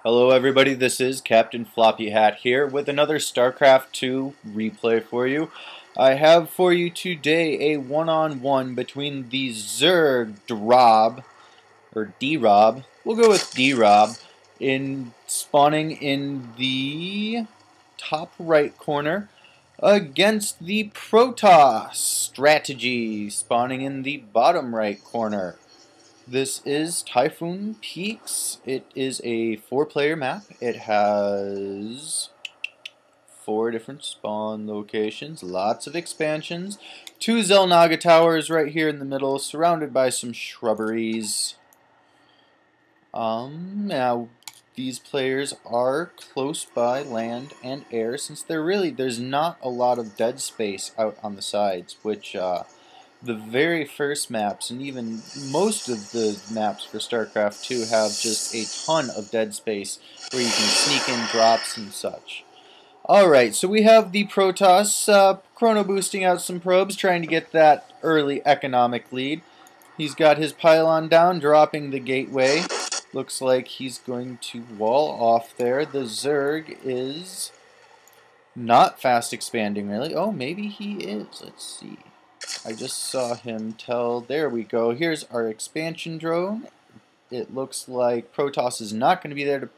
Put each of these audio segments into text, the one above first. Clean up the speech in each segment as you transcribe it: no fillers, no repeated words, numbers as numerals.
Hello everybody, this is Captain Floppy Hat here with another StarCraft 2 replay for you. I have for you today a one-on-one between the Zerg DRob, or DRob, we'll go with DRob, in spawning in the top right corner against the Protoss Strategy spawning in the bottom right corner. This is Typhoon Peaks. It is a 4-player map. It has 4 different spawn locations, lots of expansions, 2 Xel'Naga towers right here in the middle, surrounded by some shrubberies. Now these players are close by land and air, since there's not a lot of dead space out on the sides, which the very first maps, and even most of the maps for StarCraft 2, have just a ton of dead space where you can sneak in drops and such. Alright, so we have the Protoss chrono boosting out some probes, trying to get that early economic lead. He's got his pylon down, dropping the gateway. Looks like he's going to wall off there. The Zerg is not fast expanding, really. Oh, maybe he is. Let's see. I just saw him tell, there we go, here's our expansion drone. It looks like Protoss is not going to be there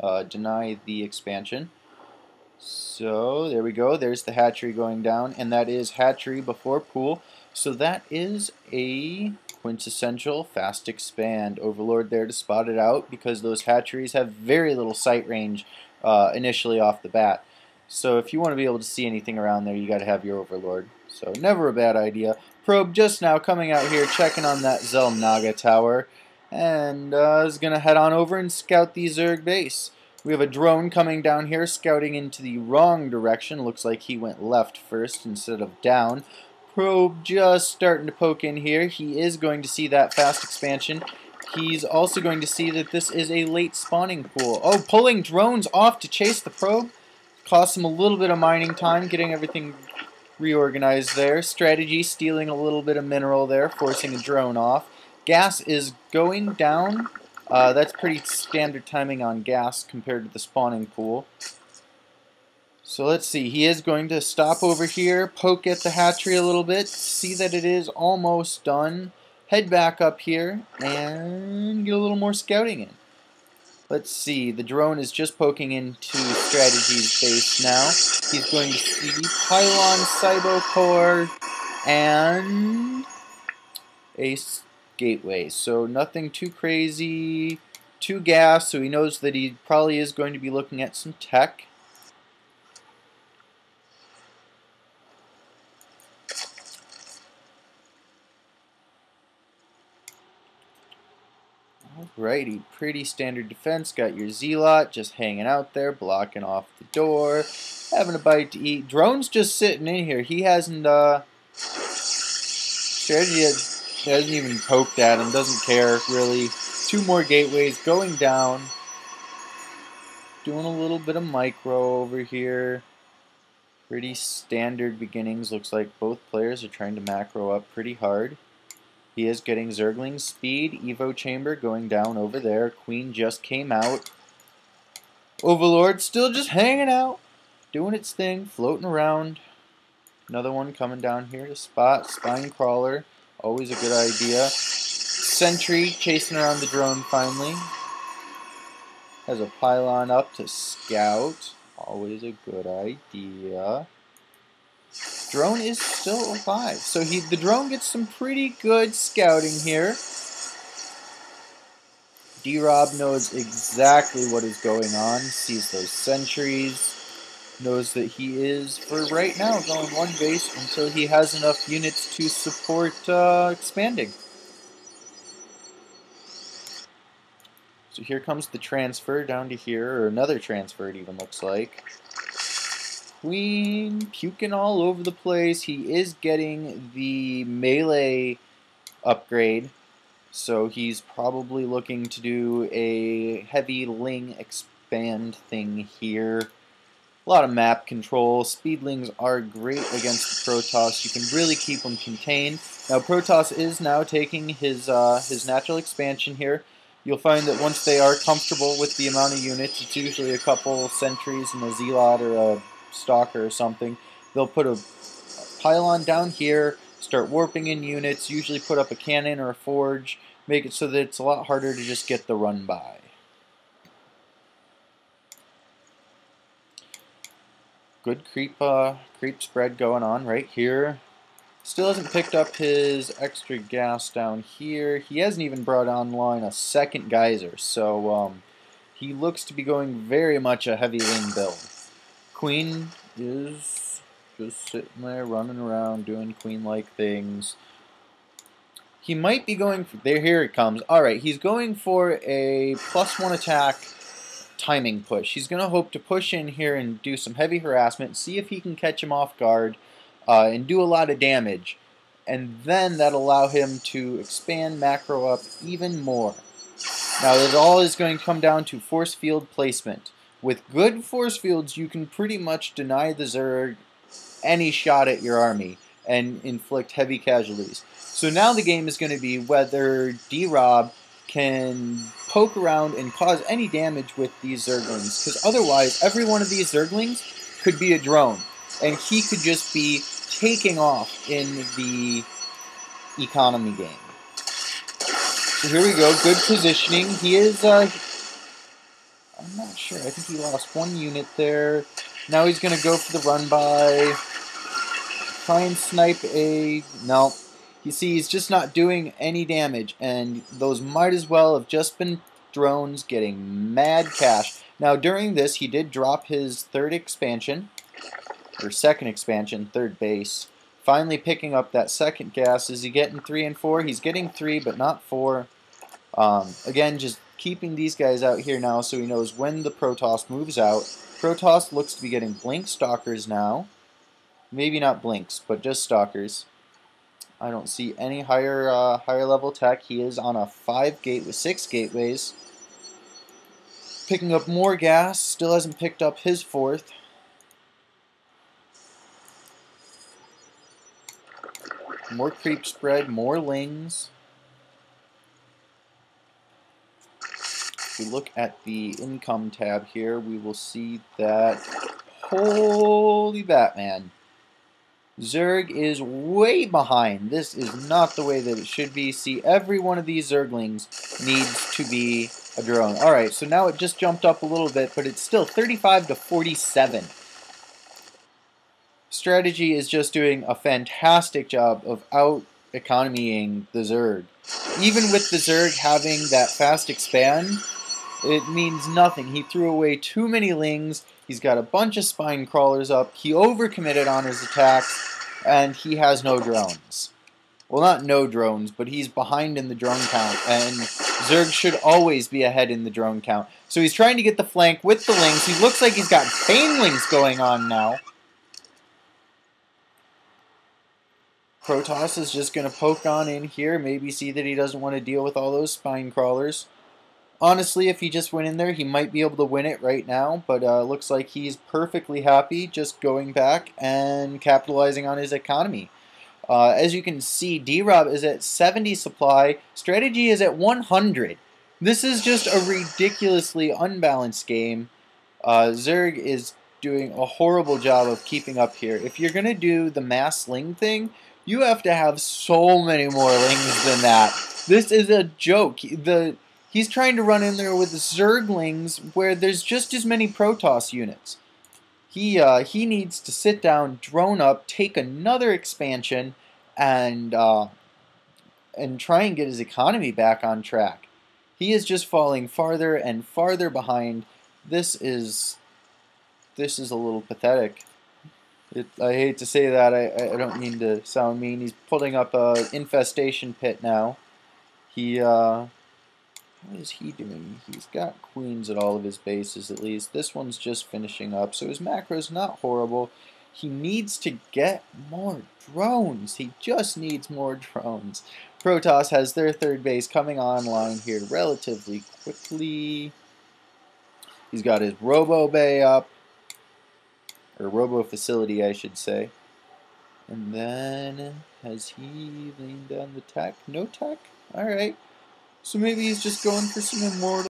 to deny the expansion. So there we go, there's the hatchery going down, and that is hatchery before pool. So that is a quintessential fast expand. Overlord there to spot it out, because those hatcheries have very little sight range initially off the bat. So if you want to be able to see anything around there, you got to have your Overlord. So never a bad idea. Probe just now coming out here, checking on that Xel'Naga tower, and is going to head on over and scout the Zerg base. We have a drone coming down here, scouting into the wrong direction. Looks like he went left first instead of down. Probe just starting to poke in here. He is going to see that fast expansion. He's also going to see that this is a late spawning pool. Oh, pulling drones off to chase the probe. Cost him a little bit of mining time, getting everything reorganized there. Strategy stealing a little bit of mineral there, forcing a drone off. Gas is going down. That's pretty standard timing on gas compared to the spawning pool. So let's see, he is going to stop over here, poke at the hatchery a little bit, see that it is almost done, head back up here, and get a little more scouting in. Let's see, the drone is just poking into Strategy's base now. He's going to see Pylon, Cybo Core, and a gateway. So nothing too crazy, 2 gas, so he knows that he probably is going to be looking at some tech. Alrighty, pretty standard defense. Got your Zealot just hanging out there, blocking off the door, having a bite to eat. Drone's just sitting in here. He hasn't, Strategy hasn't even poked at him, doesn't care, really. 2 more gateways going down. Doing a little bit of micro over here. Pretty standard beginnings. Looks like both players are trying to macro up pretty hard. He is getting Zergling speed. Evo chamber going down over there. Queen just came out. Overlord still just hanging out, doing its thing, floating around. Another one coming down here to spot. Spine crawler, always a good idea. Sentry chasing around the drone finally. Has a pylon up to scout. Always a good idea. Drone is still alive, so the drone gets some pretty good scouting here. DRob knows exactly what is going on, sees those sentries, knows that he is, for right now, going 1 base until he has enough units to support expanding. So here comes the transfer down to here, or another transfer it even looks like. Queen puking all over the place. He is getting the melee upgrade, so he's probably looking to do a heavy Ling expand thing here. A lot of map control. Speedlings are great against the Protoss. You can really keep them contained. Now Protoss is now taking his natural expansion here. You'll find that once they are comfortable with the amount of units, it's usually a couple sentries and a zealot or a stalker or something. They'll put a pylon down here, start warping in units, usually put up a cannon or a forge, make it so that it's a lot harder to just get the run by. Good creep spread going on right here. Still hasn't picked up his extra gas down here. He hasn't even brought online a second geyser, so he looks to be going very much a heavy ling build. Queen is just sitting there running around doing queen-like things. He might be going for, there, here it comes. Alright, he's going for a +1 attack timing push. He's going to hope to push in here and do some heavy harassment, see if he can catch him off guard, and do a lot of damage. And then that'll allow him to expand macro up even more. Now, it all is going to come down to force field placement. With good force fields, you can pretty much deny the Zerg any shot at your army and inflict heavy casualties. So now the game is going to be whether DRob can poke around and cause any damage with these Zerglings, because otherwise every one of these Zerglings could be a drone, and he could just be taking off in the economy game. So here we go, good positioning. He is, I'm not sure, I think he lost one unit there. Now he's going to go for the run by, try and snipe a, no. You see, he's just not doing any damage, and those might as well have just been drones getting mad cash. Now, during this, he did drop his third expansion, or second expansion, third base. Finally picking up that second gas. Is he getting 3 and 4? He's getting 3, but not 4. Again, just keeping these guys out here now so he knows when the Protoss moves out. Protoss looks to be getting blink stalkers now. Maybe not blinks, but just stalkers. I don't see any higher level tech. He is on a 5 gate with 6 gateways. Picking up more gas. Still hasn't picked up his 4th. More creep spread, more lings. If we look at the income tab here, we will see that, holy Batman, Zerg is way behind. This is not the way that it should be. See, every one of these Zerglings needs to be a drone. Alright, so now it just jumped up a little bit, but it's still 35 to 47. Strategy is just doing a fantastic job of out-economying the Zerg. Even with the Zerg having that fast expand, it means nothing. He threw away too many lings. He's got a bunch of spine crawlers up. He overcommitted on his attacks, and he has no drones. Well, not no drones, but he's behind in the drone count, and Zerg should always be ahead in the drone count. So he's trying to get the flank with the lings. He looks like he's got banelings going on now. Protoss is just going to poke on in here, maybe see that he doesn't want to deal with all those spine crawlers. Honestly, if he just went in there, he might be able to win it right now, but looks like he's perfectly happy just going back and capitalizing on his economy. As you can see, DRob is at 70 supply, Strategy is at 100. This is just a ridiculously unbalanced game. Zerg is doing a horrible job of keeping up here. If you're going to do the mass ling thing, you have to have so many more lings than that. This is a joke. He's trying to run in there with Zerglings where there's just as many Protoss units. He needs to sit down, drone up, take another expansion, and try and get his economy back on track. He is just falling farther and farther behind. This is a little pathetic. I hate to say that. I don't mean to sound mean. He's putting up an infestation pit now. What is he doing? He's got queens at all of his bases, at least. This one's just finishing up, so his macro's not horrible. He needs to get more drones. He just needs more drones. Protoss has their third base coming online here relatively quickly. He's got his Robo Bay up, or Robo Facility, I should say. And then, has he laid down the tech? No tech? Alright. So maybe he's just going for some immortal